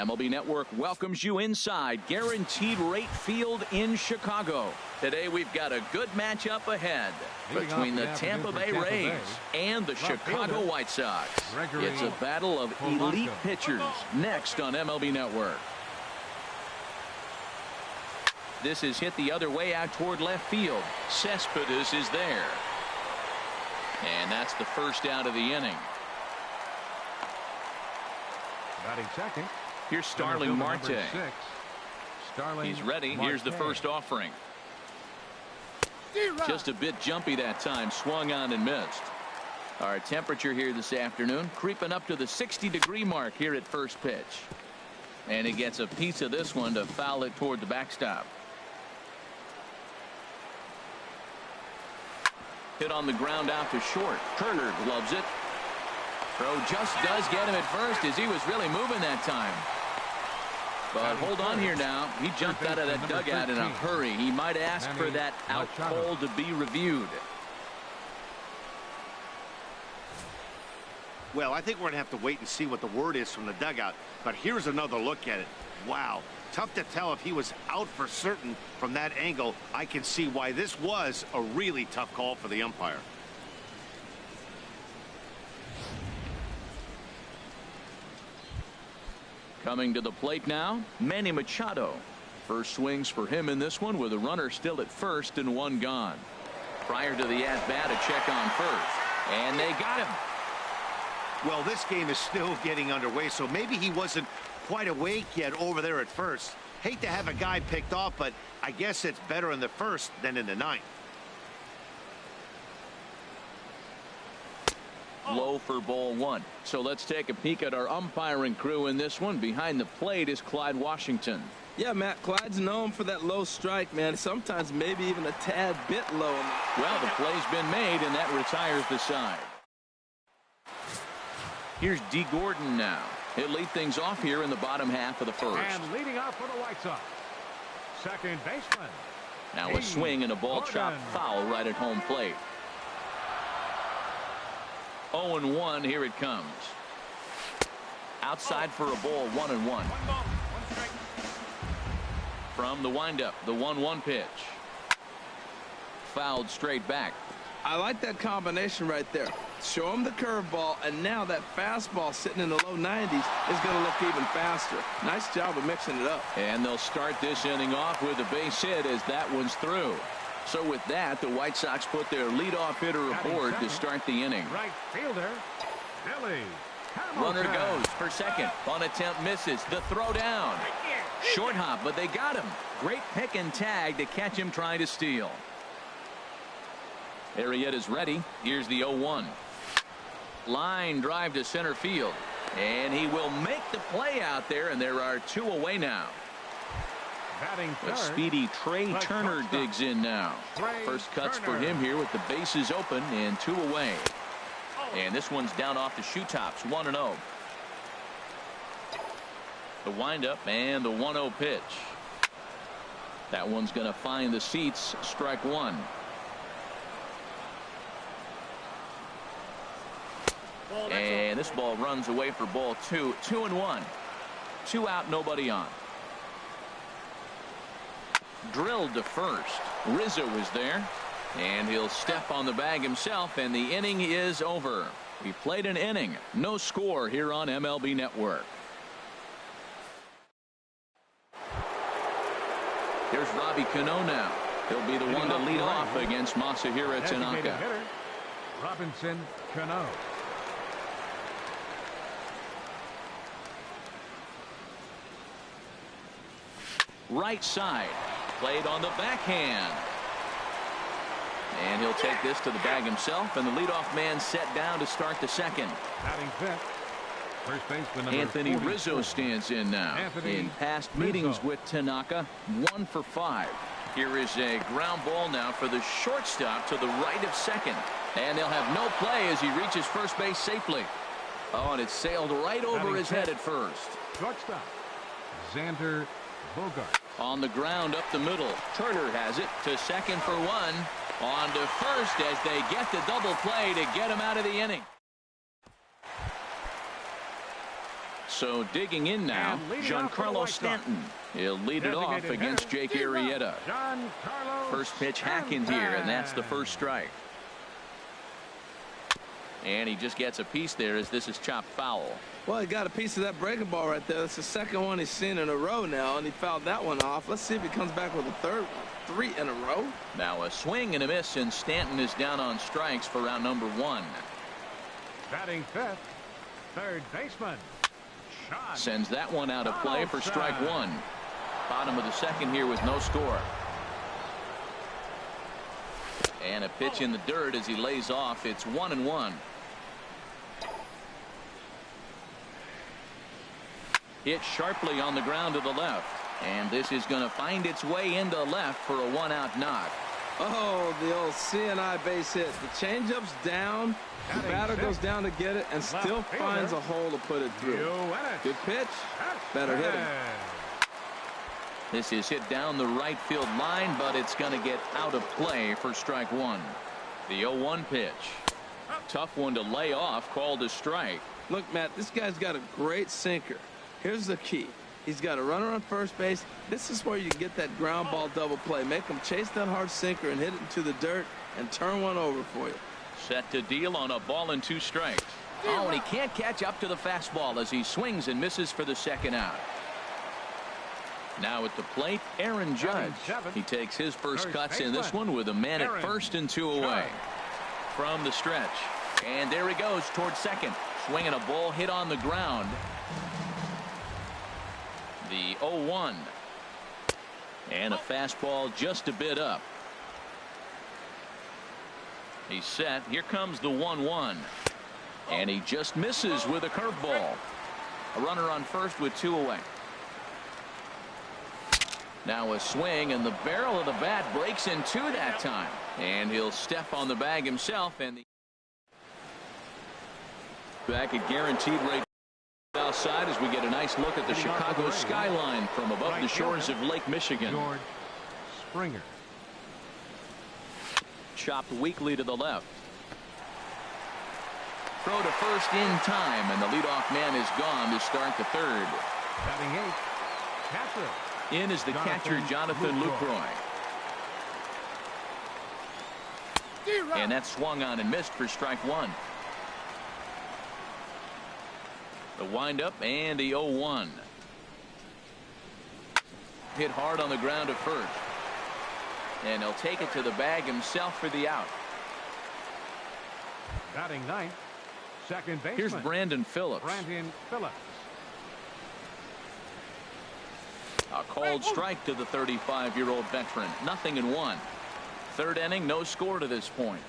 MLB Network welcomes you inside Guaranteed Rate Field in Chicago. Today we've got a good matchup ahead between the Tampa Bay Rays and the Chicago White Sox. It's a battle of elite pitchers next on MLB Network. This is hit the other way out toward left field. Cespedes is there. And that's the first out of the inning. Batting second. Here's Starling Marte. He's ready. Here's the first offering. Just a bit jumpy that time. Swung on and missed. Our temperature here this afternoon creeping up to the 60-degree mark here at first pitch. And he gets a piece of this one to foul it toward the backstop. Hit on the ground out to short. Turner gloves it. Throw just does get him at first as he was really moving that time. But hold on here now. He jumped out of that dugout in a hurry. He might ask for that out call to be reviewed. Well, I think we're going to have to wait and see what the word is from the dugout. But here's another look at it. Wow. Tough to tell if he was out for certain from that angle. I can see why this was a really tough call for the umpire. Coming to the plate now, Manny Machado. First swings for him in this one with a runner still at first and one gone. Prior to the at-bat, a check on first. And they got him. Well, this game is still getting underway, so maybe he wasn't quite awake yet over there at first. Hate to have a guy picked off, but I guess it's better in the first than in the ninth. Low for ball one. So let's take a peek at our umpiring crew in this one. Behind the plate is Clyde Washington. Yeah, Matt, Clyde's known for that low strike, man. Sometimes maybe even a tad bit low. Well, the play's been made, and that retires the side. Here's D. Gordon now. He'll lead things off here in the bottom half of the first. And leading off for the White Sox, second baseman. Now a swing and a ball chopped foul right at home plate. 0-1, here it comes. Outside for a ball, 1-1. From the windup, the 1-1 pitch. Fouled straight back. I like that combination right there. Show him the curveball, and now that fastball sitting in the low 90s is going to look even faster. Nice job of mixing it up. And they'll start this inning off with a base hit as that one's through. So with that, the White Sox put their leadoff hitter aboard to start the inning. Right fielder, Billy. Runner goes for second. On attempt misses. The throw down. Short hop, but they got him. Great pick and tag to catch him trying to steal. Arrieta's ready. Here's the 0-1. Line drive to center field. And he will make the play out there, and there are two away now. The speedy Trey Turner digs in now. First cuts for him here with the bases open and two away. And this one's down off the shoe tops, 1-0. The windup and the 1-0 pitch. That one's going to find the seats. Strike one. And this ball runs away for ball two. 2-1. 2 out, nobody on. Drilled to first. Rizzo is there. And he'll step on the bag himself, and the inning is over. We played an inning. No score here on MLB Network. Here's Robbie Cano now. He'll be the one to lead off against Masahiro Tanaka. Robinson Cano. Right side. Played on the backhand. And he'll take this to the bag himself, and the leadoff man set down to start the second. Batting fifth, first baseman Anthony Rizzo stands in now. In past meetings with Tanaka, 1 for 5. Here is a ground ball now for the shortstop to the right of second. And they'll have no play as he reaches first base safely. Oh, and it sailed right over his head at first. Shortstop, Xander Bogart. On the ground up the middle. Turner has it to second for one. On to first as they get the double play to get him out of the inning. So digging in now, Giancarlo Stanton. He'll lead it off against Jake Arrieta. First pitch hacking here, and that's the first strike. And he just gets a piece there as this is chopped foul. Well, he got a piece of that breaking ball right there. That's the second one he's seen in a row now, and he fouled that one off. Let's see if he comes back with a third one. 3 in a row. Now a swing and a miss, and Stanton is down on strikes for round number 1. Batting fifth, third baseman. Sends that one out of play for strike 1. Bottom of the second here with no score. And a pitch in the dirt as he lays off. It's 1-1. Hit sharply on the ground to the left. And this is going to find its way into left for a 1-out knock. Oh, the old CNI base hit. The changeup's down. The batter goes down to get it and still finds a hole to put it through. Good pitch. Better hit him. This is hit down the right field line, but it's going to get out of play for strike 1. The 0-1 pitch. Tough one to lay off, called a strike. Look, Matt, this guy's got a great sinker. Here's the key. He's got a runner on first base. This is where you get that ground ball double play. Make him chase that hard sinker and hit it into the dirt and turn one over for you. Set to deal on a ball and 2 strikes. Oh, and he can't catch up to the fastball as he swings and misses for the second out. Now at the plate, Aaron Judge. He takes his first cuts in this one with a man at first and 2 away. From the stretch. And there he goes towards second. Swinging a ball hit on the ground. The 0-1. And a fastball just a bit up. He's set. Here comes the 1-1. And he just misses with a curveball. A runner on first with 2 away. Now a swing, and the barrel of the bat breaks in 2 that time. And he'll step on the bag himself. And back at guaranteed rate outside as we get a nice look at the Chicago skyline from above the shores of Lake Michigan. Springer. Chopped weakly to the left. Throw to first in time, and the leadoff man is gone to start the third. Batting 8th, catcher. In is the catcher, Jonathan Lucroy. And that swung on and missed for strike 1. The windup and the 0-1. Hit hard on the ground at first. And he'll take it to the bag himself for the out. Batting 9th, second baseman. Here's Brandon Phillips. A called strike to the 35-year-old veteran. 0-1. Third inning, no score to this point.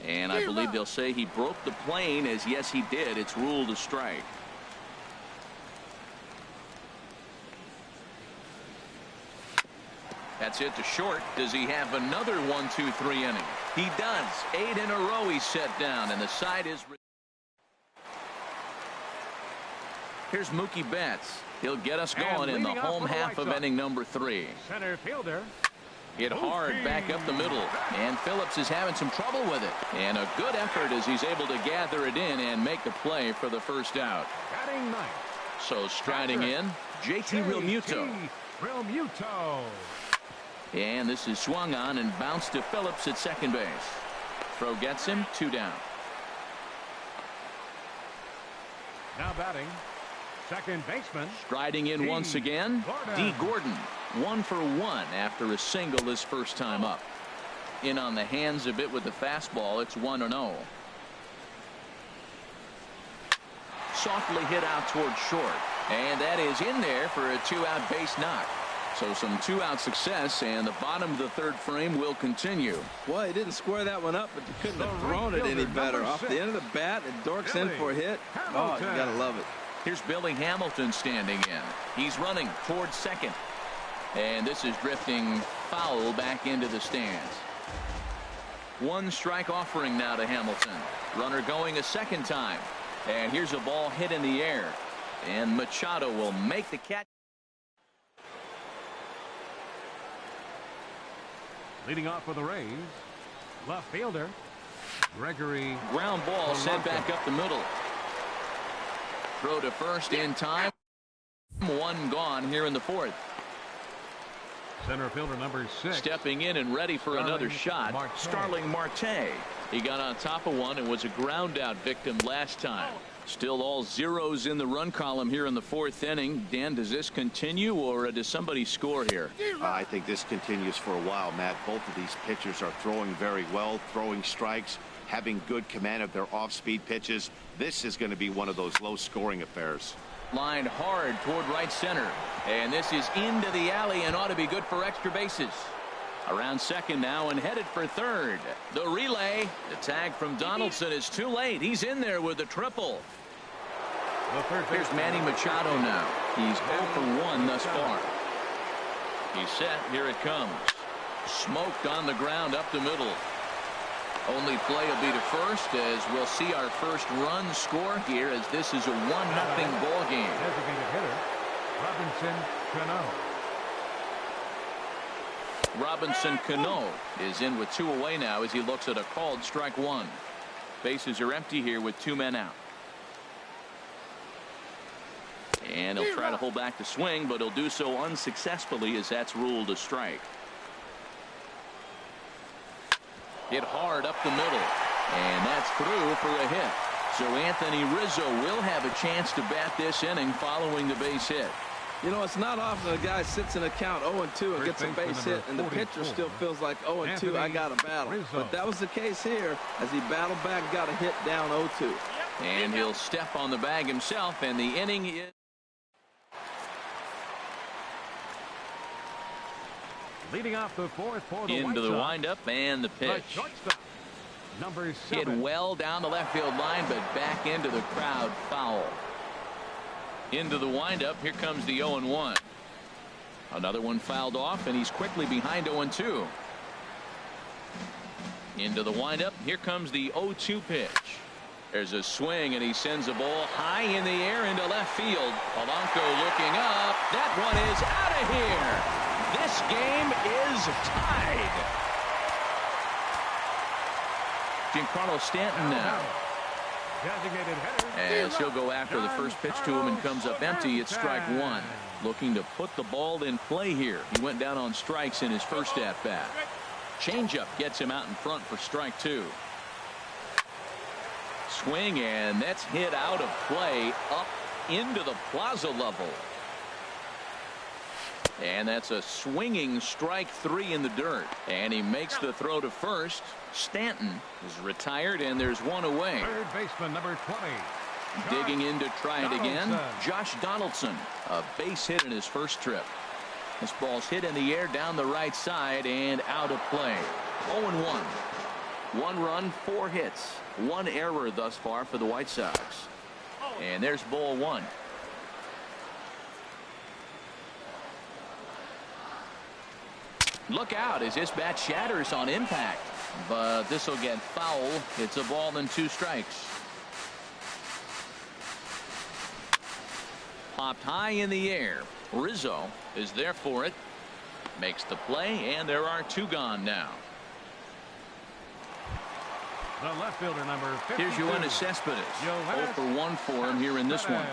And I believe they'll say he broke the plane, as yes he did. It's ruled a strike. That's it to short. Does he have another 1-2-3 inning? He does. 8 in a row he's set down, and the side is. Here's Mookie Betts. He'll get us going in the home half of inning number 3. Center fielder. Hit hard back up the middle, and Phillips is having some trouble with it. And a good effort as he's able to gather it in and make the play for the first out. Batting 9th. So striding in, JT Realmuto. And this is swung on and bounced to Phillips at second base. Throw gets him, 2 down. Now batting, second baseman. Striding in once again, D. Gordon. 1 for 1 after a single his first time up. In on the hands a bit with the fastball. It's 1-0. Softly hit out towards short. And that is in there for a 2-out base knock. So some 2-out success, and the bottom of the third frame will continue. Well, he didn't square that one up, but you couldn't have thrown it any better. Off the end of the bat, it dorks in for a hit. Oh, you gotta love it. Here's Billy Hamilton standing in. He's running towards second. And this is drifting foul back into the stands. 1 strike offering now to Hamilton. Runner going a second time. And here's a ball hit in the air. And Machado will make the catch. Leading off for the Rays, left fielder Ground ball sent back up the middle. Throw to first in time. One gone here in the fourth. Center fielder number 6. Stepping in and ready for another shot. Starling Marte. He got on top of one and was a ground out victim last time. Still all zeros in the run column here in the fourth inning. Dan, does this continue or does somebody score here? I think this continues for a while, Matt. Both of these pitchers are throwing very well, throwing strikes, having good command of their off-speed pitches. This is going to be one of those low-scoring affairs. Lined hard toward right center. And this is into the alley and ought to be good for extra bases. Around second now and headed for third. The relay. The tag from Donaldson is too late. He's in there with a triple. Here's Manny Machado now. He's 0 for 1 thus far. He's set. Here it comes. Smoked on the ground up the middle. Only play will be to first as we'll see our first run score here as this is a 1-0 ball game. Designated hitter, Robinson Cano. Robinson Cano is in with 2 away now as he looks at a called strike 1. Bases are empty here with 2 men out. And he'll try to hold back the swing, but he'll do so unsuccessfully as that's ruled a strike. Hit hard up the middle, and that's through for a hit. So Anthony Rizzo will have a chance to bat this inning following the base hit. You know, it's not often a guy sits in a count 0-2 and gets a base hit, and the pitcher still feels like 0-2, I got a battle. But that was the case here as he battled back, got a hit down 0-2. And he'll step on the bag himself, and the inning is leading off the fourth for the into the windup and the pitch. Number 7. Hit well down the left field line, but back into the crowd foul. Into the windup. Here comes the 0-1. Another one fouled off, and he's quickly behind 0-2. Into the windup. Here comes the 0-2 pitch. There's a swing, and he sends a ball high in the air into left field. Polanco looking up. That one is out of here. This game is tied. Giancarlo Stanton now. Designated hitter. As he'll go after the first pitch to him and comes up empty. It's strike 1. Looking to put the ball in play here. He went down on strikes in his first at bat. Changeup gets him out in front for strike 2. Swing, and that's hit out of play up into the plaza level. And that's a swinging strike 3 in the dirt. And he makes the throw to first. Stanton is retired, and there's one away. Third baseman number 20. Digging in to try it again. Josh Donaldson, a base hit in his first trip. This ball's hit in the air down the right side and out of play. 0-1. 1 run, 4 hits. 1 error thus far for the White Sox. And there's ball 1. Look out as this bat shatters on impact. But this will get foul. It's a ball and 2 strikes. Popped high in the air. Rizzo is there for it. Makes the play, and there are 2 gone now. The left fielder number 52. Here's Yoenis Cespedes. 0 for 1 for him here in this one.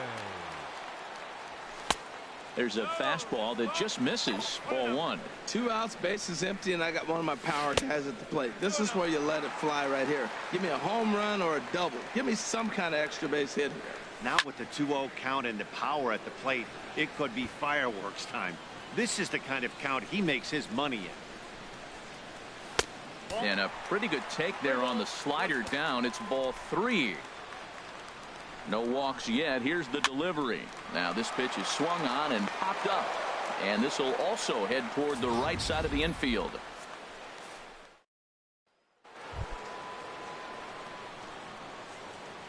There's a fastball that just misses. Ball 1. 2 outs, bases empty, and I got one of my power guys at the plate. This is where you let it fly right here. Give me a home run or a double. Give me some kind of extra base hit here. Now with the 2-0 count and the power at the plate, it could be fireworks time. This is the kind of count he makes his money in. And a pretty good take there on the slider down. It's ball 3. No walks yet. Here's the delivery. Now this pitch is swung on and popped up. And this will also head toward the right side of the infield.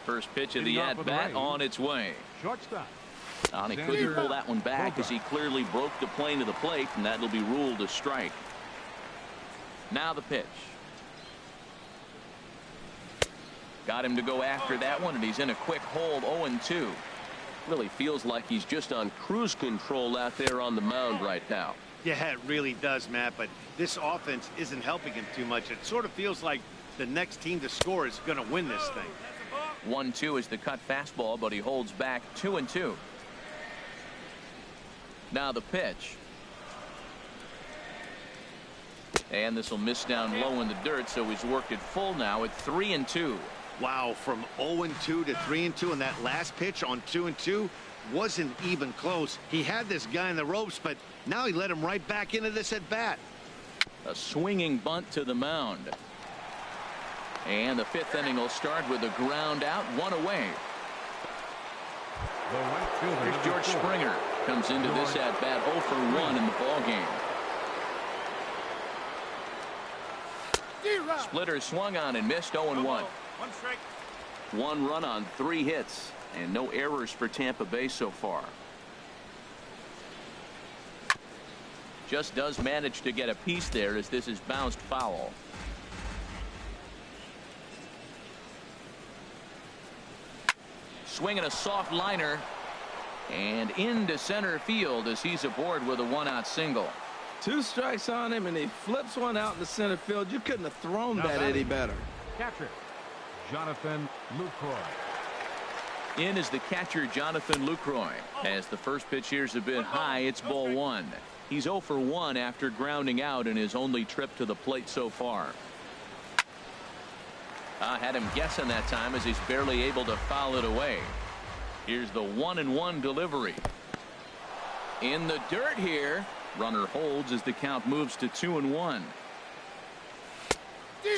First pitch of the at-bat on its way. Shortstop. And he couldn't pull that one back as he clearly broke the plane to the plate, and that'll be ruled a strike. Now the pitch. Got him to go after that one, and he's in a quick hold. 0-2. Really feels like he's just on cruise control out there on the mound right now. Yeah, it really does, Matt, but this offense isn't helping him too much. It sort of feels like The next team to score is going to win this thing. 1-2 is the cut fastball, but he holds back 2-2. Now the pitch. And this will miss down low in the dirt, so he's worked it full now at 3-2. Wow, from 0-2 to 3-2, and that last pitch on 2-2 wasn't even close. He had this guy in the ropes, but now he let him right back into this at bat. A swinging bunt to the mound. And the fifth inning will start with a ground out, one away. Here's George Springer. Comes into this at bat 0 for 1 in the ball game. Splitter swung on and missed 0-1. One run on 3 hits and no errors for Tampa Bay so far. Just does manage to get a piece there as this is bounced foul. Swinging a soft liner and into center field as he's aboard with a 1-out single. 2 strikes on him and he flips one out in the center field. You couldn't have thrown that any better. Catcher Jonathan Lucroy. In is the catcher Jonathan Lucroy. As the first pitch here's a bit high, it's ball 1. He's 0 for 1 after grounding out in his only trip to the plate so far. Had him guessing that time as he's barely able to foul it away. Here's the 1-1 delivery. In the dirt here. Runner holds as the count moves to 2-1.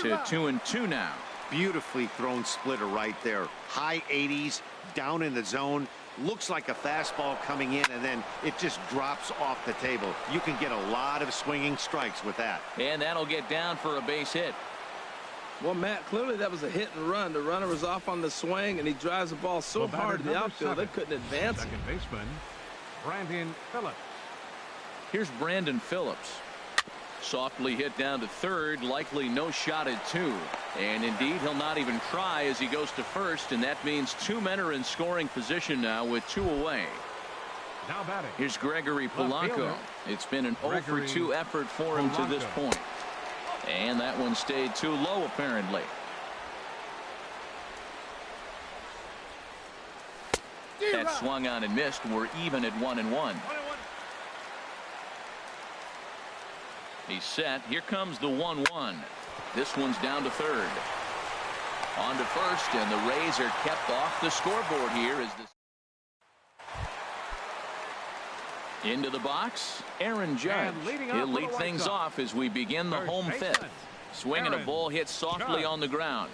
To 2-2 now. Beautifully thrown splitter right there. High 80s, down in the zone. Looks like a fastball coming in, and then it just drops off the table. You can get a lot of swinging strikes with that. And that'll get down for a base hit. Well, Matt, clearly that was a hit and run. The runner was off on the swing, and he drives the ball so hard to the outfield they couldn't advance it. Second baseman Brandon Phillips. Here's Brandon Phillips. Softly hit down to third, likely no shot at 2. And indeed, he'll not even try as he goes to first, and that means 2 men are in scoring position now with 2 away. Now batting. Here's Gregory Polanco. It's been an 0 for 2 effort for him to this point. And that one stayed too low, apparently. That swung on and missed. We're even at 1-1. He's set. Here comes the 1-1. This one's down to third. On to first, and the Rays are kept off the scoreboard here as this. Into the box, Aaron Judge. He'll lead things off as we begin the home fifth. Swinging a ball hit softly on the ground.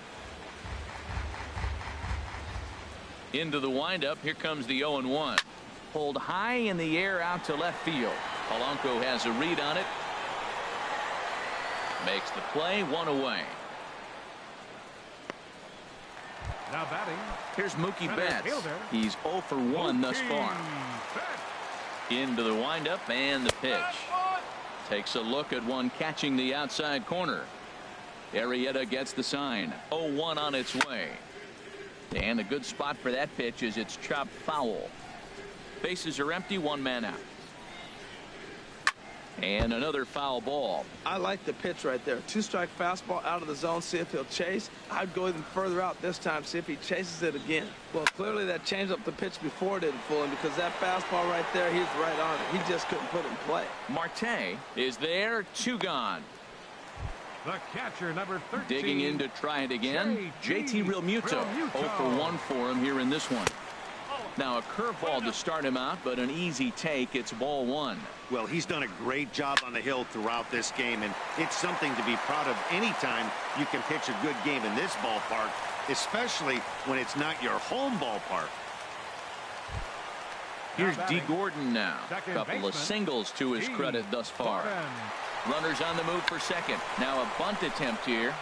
Into the windup. Here comes the 0-1. Pulled high in the air out to left field. Polanco has a read on it. Makes the play, 1 away. Now batting. Here's Mookie Betts. He's 0 for 1 thus far. Into the windup and the pitch. Takes a look at one catching the outside corner. Arrieta gets the sign. 0-1 on its way. And a good spot for that pitch is it's chopped foul. Bases are empty, 1 man out. And another foul ball. I like the pitch right there. 2-strike fastball out of the zone. See if he'll chase. I'd go even further out this time. See if he chases it again. Well, clearly that changed up the pitch before didn't fool him because that fastball right there, he's right on it. He just couldn't put it in play. Marte is there. 2 gone. The catcher, number 13. Digging in to try it again. JT Realmuto. 0 for 1 for him here in this one. Now a curveball to start him out, but an easy take. It's ball 1. Well, he's done a great job on the hill throughout this game, and it's something to be proud of anytime you can pitch a good game in this ballpark, especially when it's not your home ballpark. Here's D. Gordon now. A couple of singles to his credit thus far. Runners on the move for second. Now a bunt attempt here.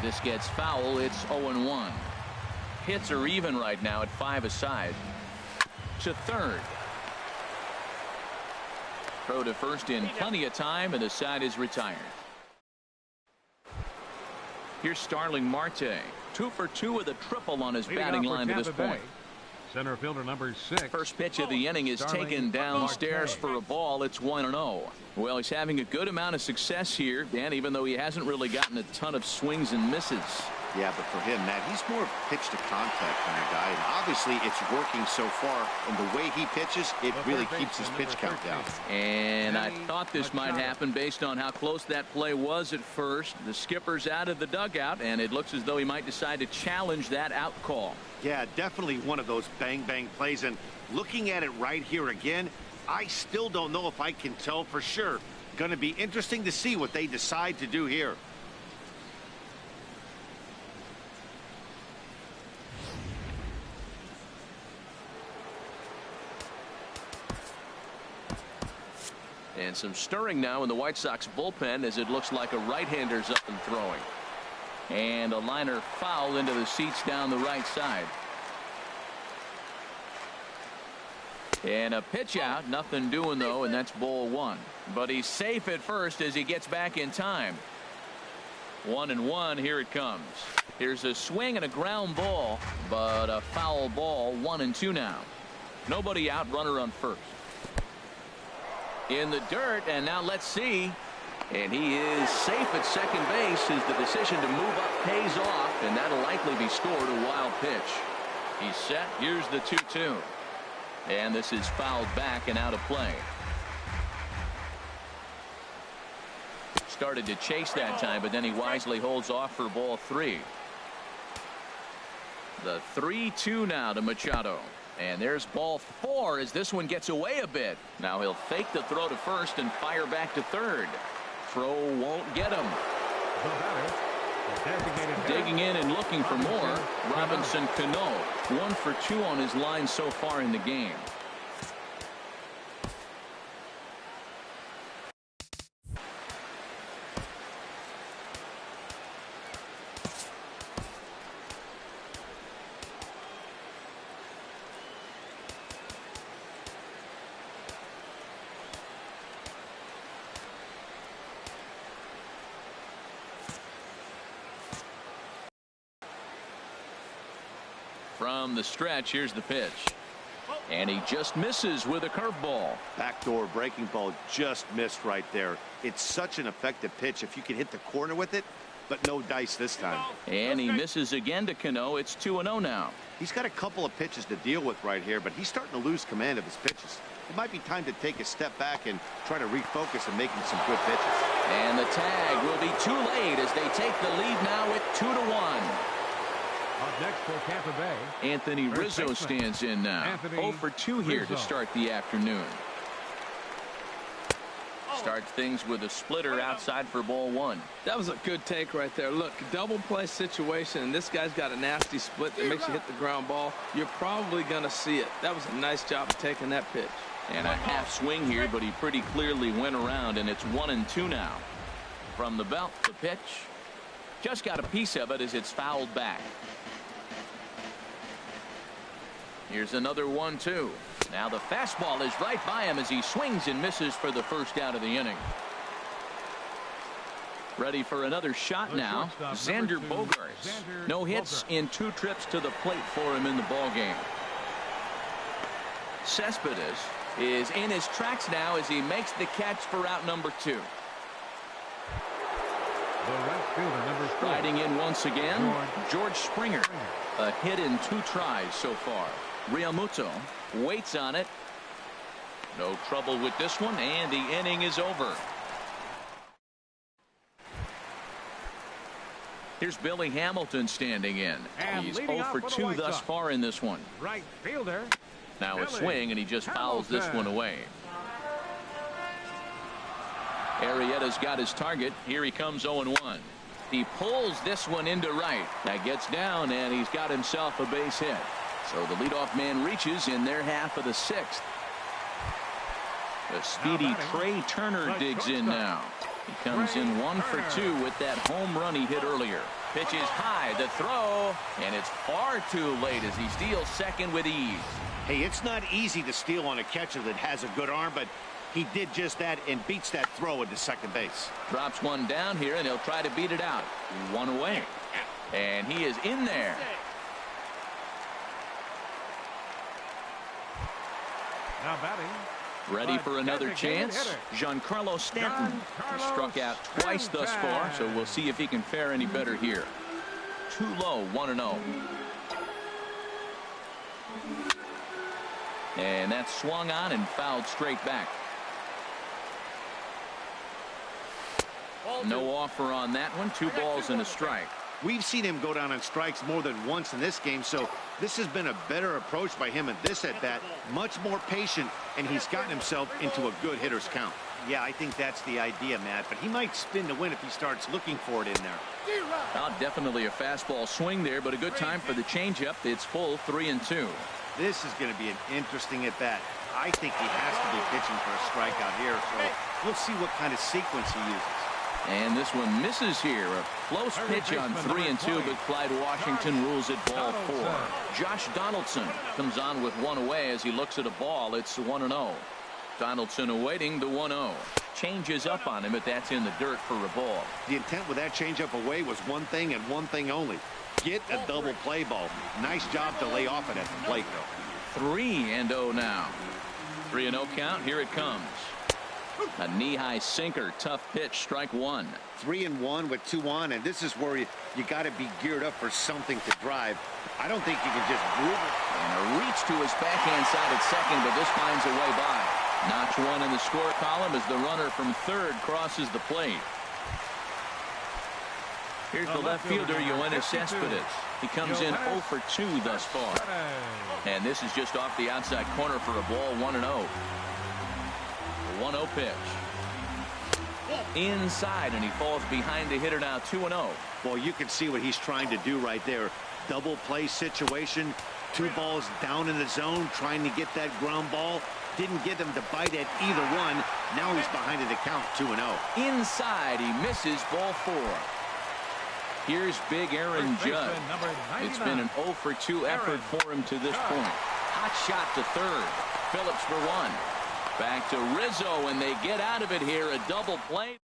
This gets foul. It's 0-1. Hits are even right now at 5 aside. To third. Throw to first in plenty of time, and the side is retired. Here's Starling Marte. 2 for 2 with a triple on his batting line to this point. Center fielder number 6. First pitch of the inning is taken downstairs for a ball. It's 1-0. Well, he's having a good amount of success here, Dan, even though he hasn't really gotten a ton of swings and misses. Yeah, but for him, Matt, he's more pitch to contact kind of guy. And obviously, it's working so far. And the way he pitches, it really keeps his pitch count down. And I thought this might happen based on how close that play was at first. The skipper's out of the dugout, and it looks as though he might decide to challenge that out call. Yeah, definitely one of those bang-bang plays. And looking at it right here again, I still don't know if I can tell for sure. Going to be interesting to see what they decide to do here. And some stirring now in the White Sox bullpen as it looks like a right-hander's up and throwing. And a liner foul into the seats down the right side. And a pitch out, nothing doing though, and that's ball 1. But he's safe at first as he gets back in time. 1-1, here it comes. Here's a swing and a ground ball, but a foul ball. 1-2 now. Nobody out, runner on first. In the dirt, and now let's see. And he is safe at second base as the decision to move up pays off, and that'll likely be scored. A wild pitch. He's set. Here's the 2-2. And this is fouled back and out of play. Started to chase that time, but then he wisely holds off for ball 3. The 3-2 now to Machado. And there's ball 4 as this one gets away a bit. Now he'll fake the throw to first and fire back to third. Throw won't get him. Digging in and looking for more. Robinson Cano. 1 for 2 on his line so far in the game. From the stretch, here's the pitch. And he just misses with a curveball. Backdoor breaking ball just missed right there. It's such an effective pitch if you can hit the corner with it, but no dice this time. And he misses again to Cano. It's 2-0 now. He's got a couple of pitches to deal with right here, but he's starting to lose command of his pitches. It might be time to take a step back and try to refocus and making some good pitches. And the tag will be too late as they take the lead now at 2-1. Up next for Tampa Bay, Anthony Rizzo stands in now. 0 for 2 here to start the afternoon. Starts things with a splitter outside for ball 1. That was a good take right there. Look, double play situation, and this guy's got a nasty split that makes you hit the ground ball. You're probably going to see it. That was a nice job of taking that pitch. And a half swing here, but he pretty clearly went around, and it's 1-2 now. From the belt, the pitch. Just got a piece of it as it's fouled back. Here's another 1-2. Now the fastball is right by him as he swings and misses for the first out of the inning. Ready for another shot now. Xander Bogaerts. No hits in 2 trips to the plate for him in the ballgame. Cespedes is in his tracks now as he makes the catch for out number 2. Riding in once again, George Springer. A hit in 2 tries so far. Realmuto waits on it. No trouble with this one, and the inning is over. Here's Billy Hamilton standing in. He's 0 for 2 thus far in this one. Right fielder. Now a swing, and he just fouls this one away. Arrieta's got his target. Here he comes 0-1. He pulls this one into right. That gets down, and he's got himself a base hit. So the leadoff man reaches in their half of the 6th. The speedy Trey Turner digs in now. He comes in 1 for 2 with that home run he hit earlier. Pitch is high, the throw, and it's far too late as he steals second with ease. Hey, it's not easy to steal on a catcher that has a good arm, but he did just that and beats that throw into second base. Drops one down here, and he'll try to beat it out. 1 away. And he is in there. Now batting. Ready for another chance. Giancarlo Stanton. He struck out twice thus far, so we'll see if he can fare any better here. Too low, 1-0. And that's swung on and fouled straight back. No offer on that one. 2 balls and a strike. We've seen him go down on strikes more than once in this game, so this has been a better approach by him in this at-bat. Much more patient, and he's gotten himself into a good hitter's count. Yeah, I think that's the idea, Matt, but he might spin to win if he starts looking for it in there. Oh, definitely a fastball swing there, but a good time for the changeup. It's full, 3-2. This is going to be an interesting at-bat. I think he has to be pitching for a strikeout here, so we'll see what kind of sequence he uses. And this one misses here. A close pitch on 3-2, but Clyde Washington rules it ball 4. Josh Donaldson comes on with 1 away as he looks at a ball. It's 1-0. Donaldson awaiting the 1-0. Changes up on him, but that's in the dirt for a ball. The intent with that changeup away was one thing and one thing only. Get a double play ball. Nice job to lay off it at the plate, though. 3-0 now. 3-0 count. Here it comes. A knee-high sinker, tough pitch, strike 1. 3-1 with 2 on, and this is where you got to be geared up for something to drive. I don't think you can just move it. And a reach to his backhand side at second, but this finds a way by. Notch 1 in the score column as the runner from third crosses the plate. Here's the left fielder, Yoenis Cespedes. He comes in 0 for 2 thus far. And this is just off the outside corner for a ball, 1-0. 1-0 pitch. Inside, and he falls behind the hitter now, 2-0. Well, you can see what he's trying to do right there. Double play situation. 2 balls down in the zone, trying to get that ground ball. Didn't get him to bite at either one. Now he's behind in the count, 2-0. Inside, he misses, ball 4. Here's big Aaron Judd. It's been an 0 for 2 effort for him to this point. Hot shot to third. Phillips for 1. Back to Rizzo, and they get out of it here. A double play.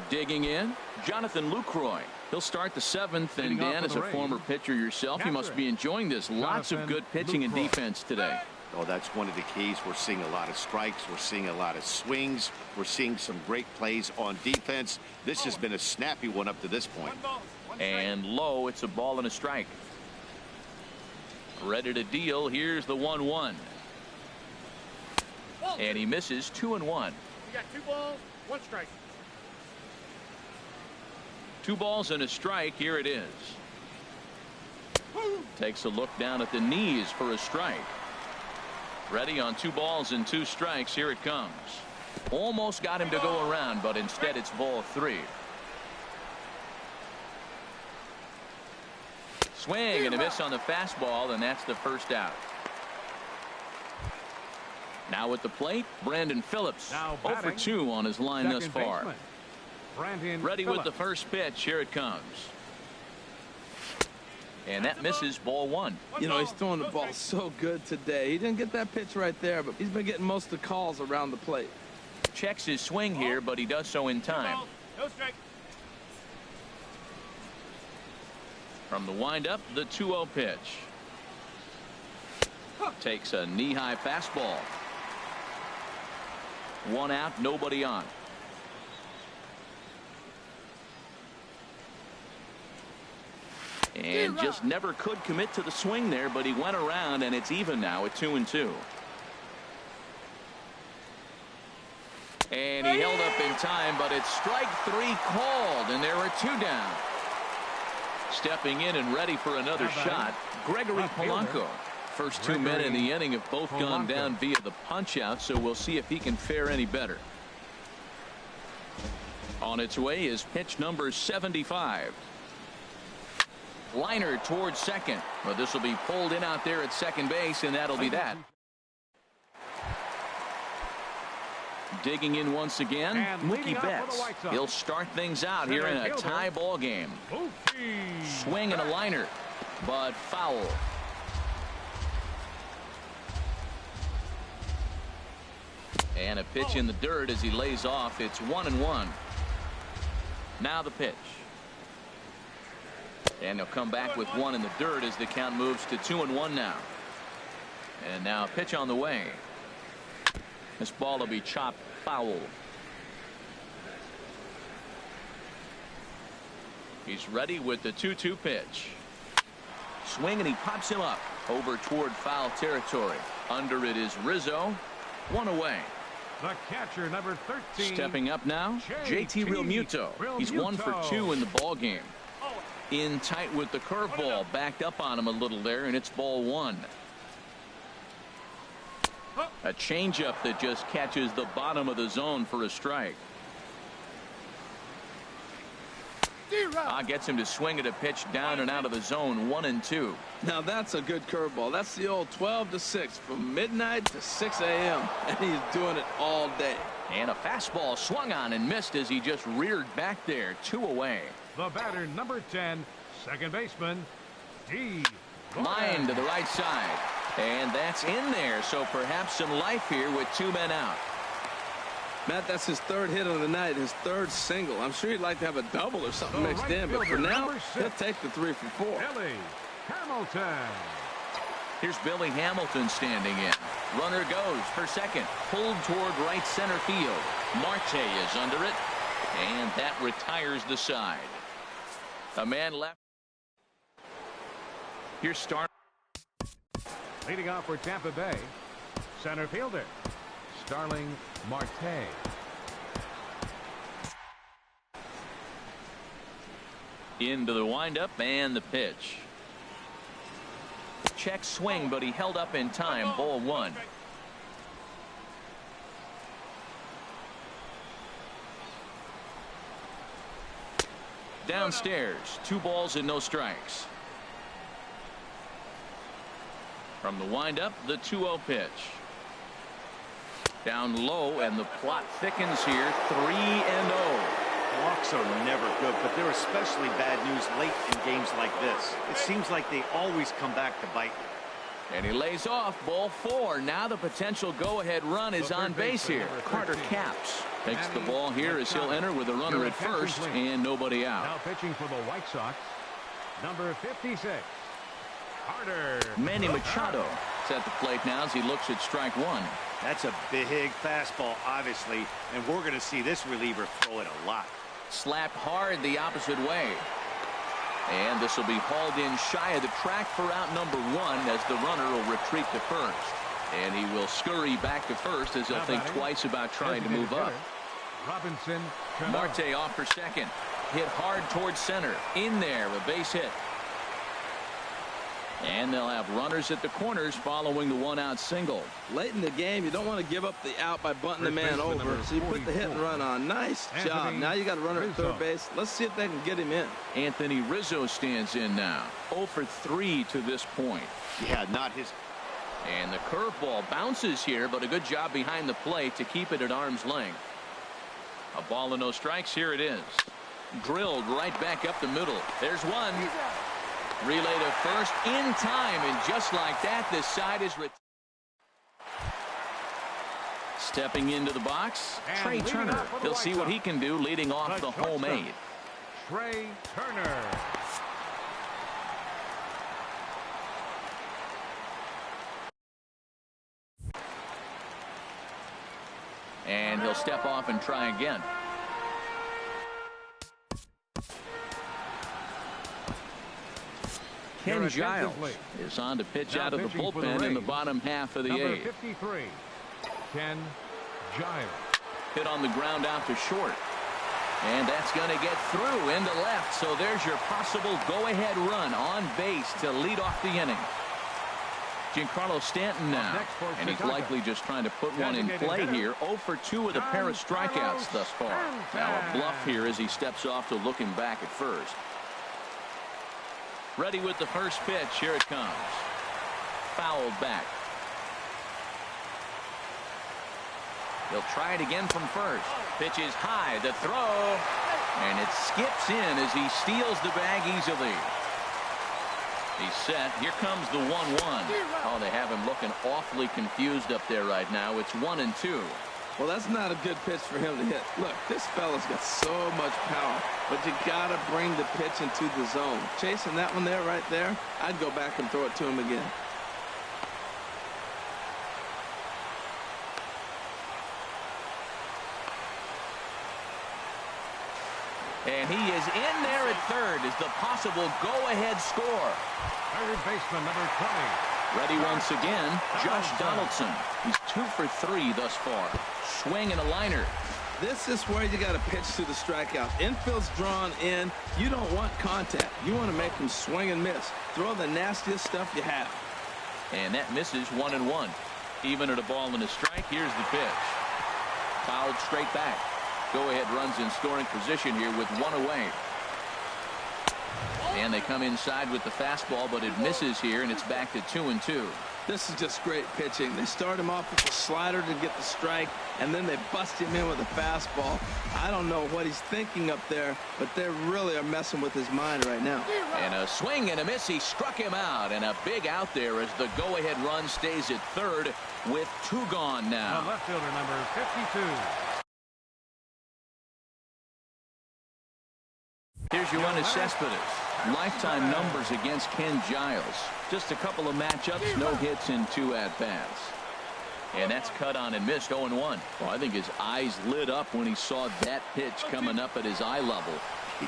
Digging in, Jonathan Lucroy. He'll start the 7th, and Dan, as a former pitcher yourself, you must be enjoying this. Lots of good pitching and defense today. Oh, that's one of the keys. We're seeing a lot of strikes. We're seeing a lot of swings. We're seeing some great plays on defense. This has been a snappy one up to this point. And low, it's a ball and a strike. Ready to deal. Here's the 1-1. And he misses, 2-1. You got 2 balls, 1 strike. 2 balls and a strike. Here it is. Takes a look down at the knees for a strike. Ready on 2 balls and 2 strikes. Here it comes. Almost got him to go around, but instead it's ball 3. Swing and a miss on the fastball, and that's the first out. Now at the plate, Brandon Phillips. 0 for 2 on his line thus far. Ready with the first pitch. Here it comes. And that misses, ball 1. You know, he's throwing the ball so good today. He didn't get that pitch right there, but he's been getting most of the calls around the plate. Checks his swing here, but he does so in time. No strike. From the windup, the 2-0 pitch. Takes a knee-high fastball. 1 out, nobody on. And just never could commit to the swing there, but he went around, and it's even now at 2-2. And he held up in time, but it's strike 3 called, and there are 2 down. Stepping in and ready for another shot, Gregory Polanco. First 2 men in the inning have both gone down via the punch-out, so we'll see if he can fare any better. On its way is pitch number 75. Liner towards second. Well, this will be pulled in out there at second base, and that'll be that. Digging in once again, Mookie Betts. He'll start things out here in a tie ball game. Swing and a liner, but foul. And a pitch in the dirt as he lays off. It's 1-1. Now the pitch. And they'll come back with 1 in the dirt as the count moves to 2-1 now. And now pitch on the way. This ball will be chopped foul. He's ready with the 2-2 pitch. Swing, and he pops him up over toward foul territory. Under it is Rizzo. One away. The catcher, number 13. Stepping up now, JT Realmuto. He's 1 for 2 in the ball game. In tight with the curveball, backed up on him a little there, and it's ball 1. A changeup that just catches the bottom of the zone for a strike. Gets him to swing at a pitch down and out of the zone. 1-2. Now that's a good curveball. That's the old 12 to 6 from midnight to 6 a.m. and he's doing it all day. And a fastball swung on and missed as he just reared back there. 2 away. The batter, number 10, second baseman, D. Line to the right side, and that's in there. So perhaps some life here with 2 men out. Matt, that's his 3rd hit of the night, his 3rd single. I'm sure he'd like to have a double or something mixed in, but for now, he'll take the 3 for 4. Billy Hamilton. Here's Billy Hamilton standing in. Runner goes for second. Pulled toward right center field. Marte is under it, and that retires the side. A man left. Here's Starling. Leading off for Tampa Bay, center fielder Starling Marte. Into the windup and the pitch. Check swing, but he held up in time. Ball 1. Downstairs, 2 balls and no strikes. From the windup, the 2-0 pitch. Down low, and the plot thickens here. 3-0. Walks are never good, but they're especially bad news late in games like this. It seems like they always come back to bite you. And he lays off. Ball 4. Now the potential go-ahead run is on base here. Carter Capps takes the ball here as he'll enter with a runner at first and nobody out. Now pitching for the White Sox, number 56. Carter. Manny Machado is at the plate now as he looks at strike 1. That's a big fastball, obviously, and we're going to see this reliever throw it a lot. Slapped hard the opposite way. And this will be hauled in shy of the track for out number 1 as the runner will retreat to first. And he will scurry back to first as he'll think twice about trying to move up. Robinson. Marte off for second. Hit hard towards center. In there, a base hit. And they'll have runners at the corners following the 1-out single. Late in the game, you don't want to give up the out by bunting the man over. So you put the hit and run on. Nice job. Now you got a runner at third base. Let's see if they can get him in. Anthony Rizzo stands in now. 0 for 3 to this point. Yeah, not his. And the curveball bounces here, but a good job behind the plate to keep it at arm's length. A ball and no strikes. Here it is. Drilled right back up the middle. There's one. Relay to first in time, and just like that, this side is stepping into the box. Trey Turner. He'll see what he can do leading off the home 8. Trey Turner. And he'll step off and try again. Ken Giles is on to pitch out of the bullpen in the bottom half of the 8th. 53, Ken Giles. Hit on the ground out to short. And that's going to get through into left. So there's your possible go-ahead run on base to lead off the inning. Giancarlo Stanton now. And he's likely just trying to put one in play here. 0 for 2 with a pair of strikeouts thus far. Now a bluff here as he steps off to looking back at first. Ready with the first pitch. Here it comes. Fouled back. He'll try it again from first. Pitch is high. The throw. And it skips in as he steals the bag easily. He's set. Here comes the 1-1. Oh, they have him looking awfully confused up there right now. It's 1-2. Well, that's not a good pitch for him to hit. Look, this fella's got so much power, but you got to bring the pitch into the zone. Chasing that one there, right there, I'd go back and throw it to him again. And he is in there at third as the possible go-ahead score. Third baseman, number 20. Ready once again, Josh Donaldson. He's 2 for 3 thus far. Swing and a liner. This is where you got to pitch to the strikeouts. Infield's drawn in. You don't want contact. You want to make him swing and miss. Throw the nastiest stuff you have. And that misses 1-1. Even at a ball and a strike, here's the pitch. Fouled straight back. Go-ahead runs in scoring position here with 1 away. And they come inside with the fastball, but it misses here, and it's back to 2-2. This is just great pitching. They start him off with the slider to get the strike, and then they bust him in with a fastball. I don't know what he's thinking up there, but they really are messing with his mind right now. And a swing and a miss. He struck him out, and a big out there as the go-ahead run stays at third with 2 gone now. The left fielder, number 52. Here's Yoenis Cespedes. Lifetime numbers against Ken Giles. Just a couple of matchups, no hits in 2 at-bats. And that's cut on and missed, 0-1. Well, I think his eyes lit up when he saw that pitch coming up at his eye level.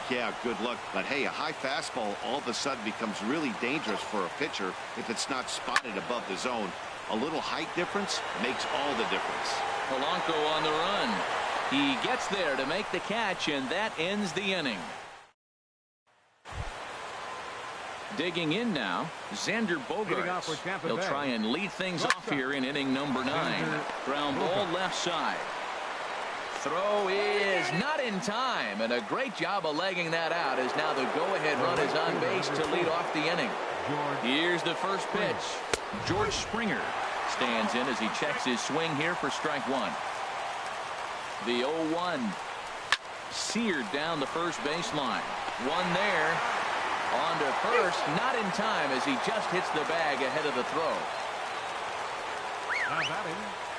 Yeah, good luck. But hey, a high fastball all of a sudden becomes really dangerous for a pitcher if it's not spotted above the zone. A little height difference makes all the difference. Polanco on the run. He gets there to make the catch, and that ends the inning. Digging in now, Xander Bogaerts. He'll try and lead things off here in inning number 9. Ground ball left side. Throw is not in time, and a great job of legging that out as now the go-ahead run is on base to lead off the inning. Here's the first pitch. George Springer stands in as he checks his swing here for strike 1. The 0-1 seared down the first baseline. One there. On to first, not in time as he just hits the bag ahead of the throw.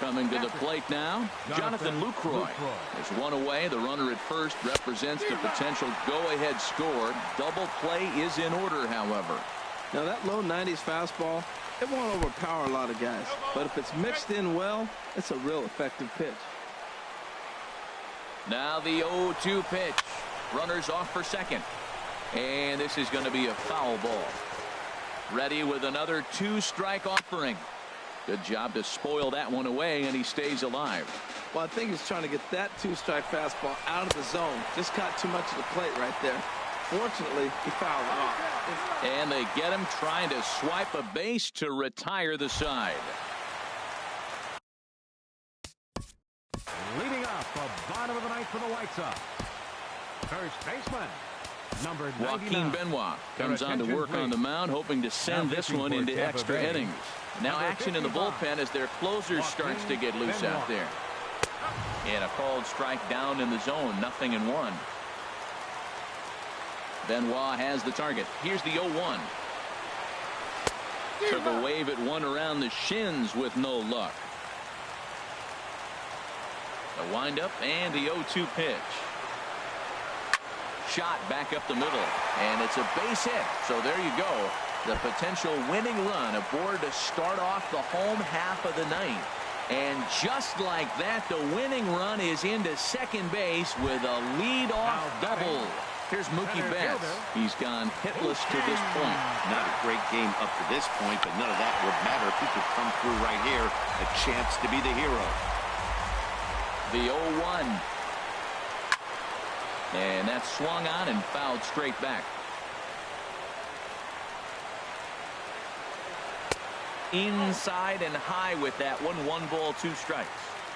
Coming to the plate now, Jonathan Lucroy. There's 1 away. The runner at first represents the potential go-ahead score. Double play is in order, however. Now that low 90s fastball, it won't overpower a lot of guys. But if it's mixed in well, it's a real effective pitch. Now the 0-2 pitch. Runners off for second. And this is going to be a foul ball. Ready with another 2-strike offering. Good job to spoil that one away, and he stays alive. Well, I think he's trying to get that 2-strike fastball out of the zone. Just caught too much of the plate right there. Fortunately, he fouled it off. And they get him trying to swipe a base to retire the side. Leading off the bottom of the ninth for the White Sox. First baseman, number 99. Joaquin Benoit comes on to work on the mound, hoping to send this one into extra innings. Now action in the bullpen as their closer starts to get loose out there. And a called strike down in the zone, 0-1. Benoit has the target. Here's the 0-1. Took a wave at one around the shins with no luck. The windup and the 0-2 pitch. Shot back up the middle, and it's a base hit. So there you go. The potential winning run aboard to start off the home half of the ninth. And just like that, the winning run is into second base with a lead-off double. Here's Mookie Betts. He's gone hitless to this point. Not a great game up to this point, but none of that would matter if he could come through right here. A chance to be the hero. The 0-1. And that's swung on and fouled straight back. Inside and high with that one. 1 ball, 2 strikes.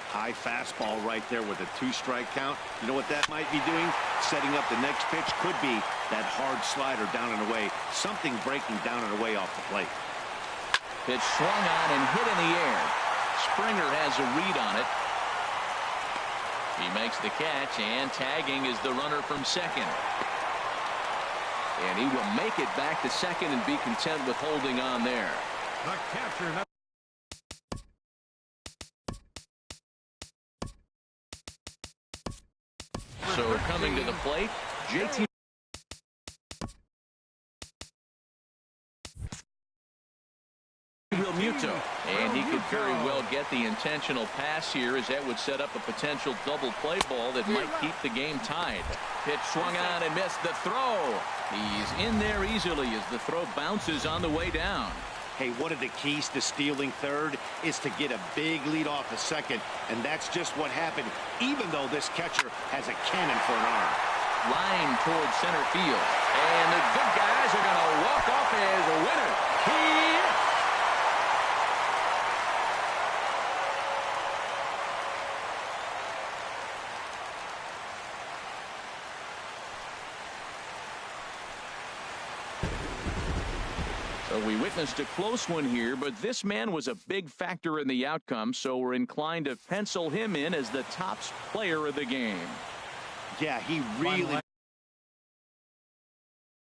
High fastball right there with a 2-strike count. You know what that might be doing? Setting up the next pitch. Could be that hard slider down and away. Something breaking down and away off the plate. Pitch swung on and hit in the air. Springer has a read on it. He makes the catch, and tagging is the runner from second. And he will make it back to second and be content with holding on there. The catcher. So coming to the plate, JT Realmuto, and he could very well get the intentional pass here, as that would set up a potential double play ball that might keep the game tied. Pitch swung on and missed the throw. He's in there easily as the throw bounces on the way down. Hey, one of the keys to stealing third is to get a big lead off the second, and that's just what happened, even though this catcher has a cannon for an arm. Line towards center field, and the good guys are going to walk off as a winner. So we witnessed a close one here, but this man was a big factor in the outcome, so we're inclined to pencil him in as the top player of the game. Yeah, he really